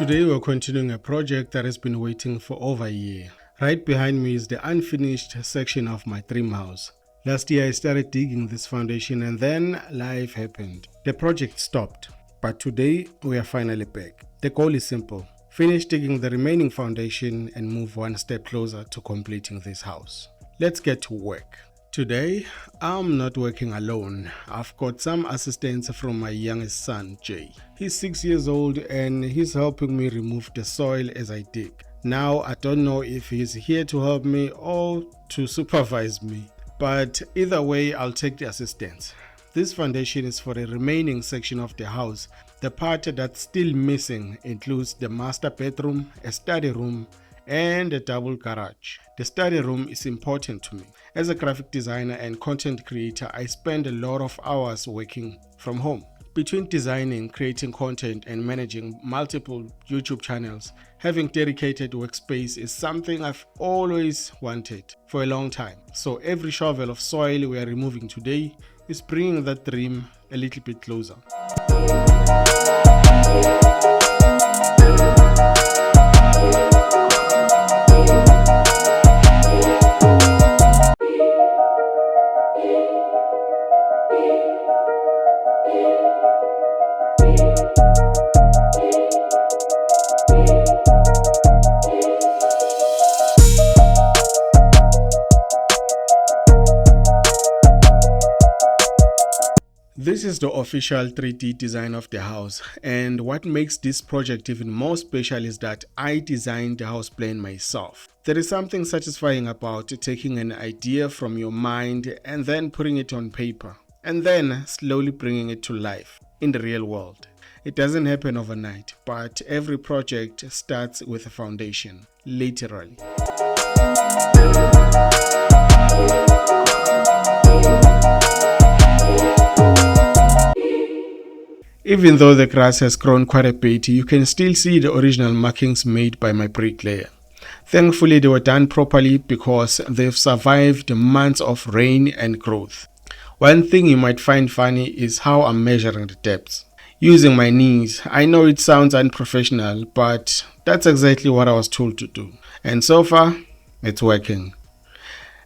Today we're continuing a project that has been waiting for over a year. Right behind me is the unfinished section of my dream house. Last year I started digging this foundation and then life happened. The project stopped, but today we are finally back. The goal is simple: finish digging the remaining foundation and move one step closer to completing this house. Let's get to work. Today, I'm not working alone. I've got some assistance from my youngest son, Jay. He's 6 years old and he's helping me remove the soil as I dig. Now, I don't know if he's here to help me or to supervise me, but either way, I'll take the assistance. This foundation is for the remaining section of the house. The part that's still missing includes the master bedroom, a study room, and a double garage. The study room is important to me. As a graphic designer and content creator, I spend a lot of hours working from home. Between designing, creating content, and managing multiple YouTube channels, having dedicated workspace is something I've always wanted for a long time. So every shovel of soil we are removing today is bringing that dream a little bit closer. This is the official 3D design of the house, and what makes this project even more special is that I designed the house plan myself. There is something satisfying about taking an idea from your mind and then putting it on paper, and then slowly bringing it to life in the real world. It doesn't happen overnight, but every project starts with a foundation, literally. Even though the grass has grown quite a bit, you can still see the original markings made by my bricklayer. Thankfully, they were done properly because they've survived months of rain and growth. One thing you might find funny is how I'm measuring the depths. Using my knees. I know it sounds unprofessional, but that's exactly what I was told to do. And so far, it's working.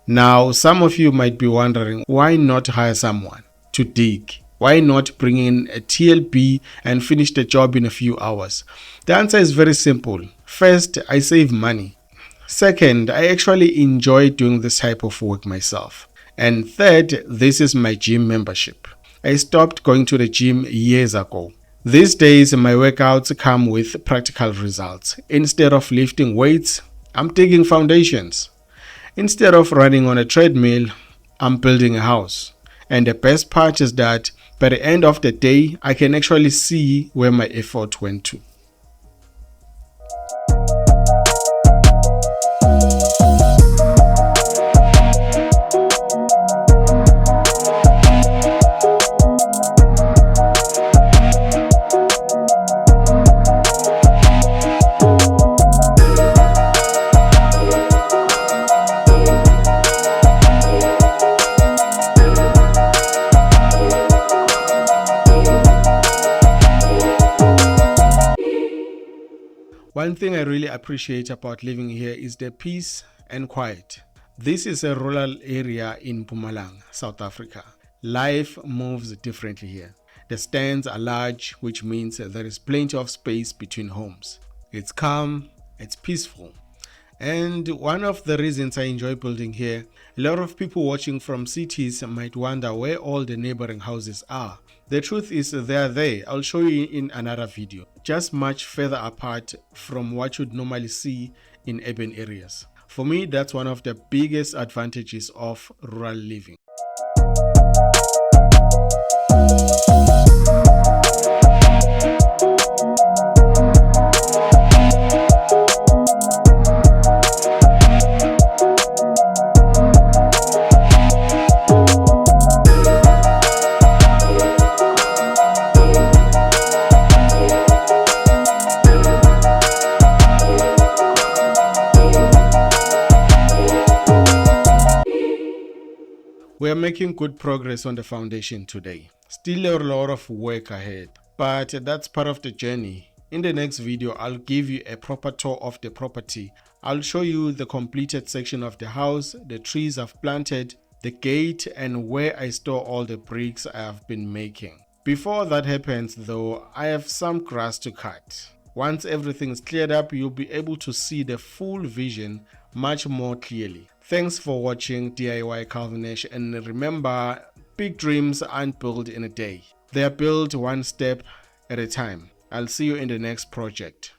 Now, some of you might be wondering, why not hire someone to dig? Why not bring in a TLB and finish the job in a few hours? The answer is very simple. First, I save money. Second, I actually enjoy doing this type of work myself. And third, this is my gym membership. I stopped going to the gym years ago. These days, my workouts come with practical results. Instead of lifting weights, I'm digging foundations. Instead of running on a treadmill, I'm building a house. And the best part is that by the end of the day, I can actually see where my effort went to. One thing I really appreciate about living here is the peace and quiet. This is a rural area in Mpumalanga, South Africa. Life moves differently here. The stands are large, which means there is plenty of space between homes. It's calm, it's peaceful. And one of the reasons I enjoy building here, a lot of people watching from cities might wonder where all the neighboring houses are. The truth is they are there. I'll show you in another video. Just much further apart from what you'd normally see in urban areas. For me, that's one of the biggest advantages of rural living. We are making good progress on the foundation today. Still a lot of work ahead, but that's part of the journey. In the next video, I'll give you a proper tour of the property. I'll show you the completed section of the house, the trees I've planted, the gate, and where I store all the bricks I have been making. Before that happens though, I have some grass to cut. Once everything is cleared up, you'll be able to see the full vision much more clearly. Thanks for watching DIY Calvinesh, and remember, big dreams aren't built in a day. They are built one step at a time. I'll see you in the next project.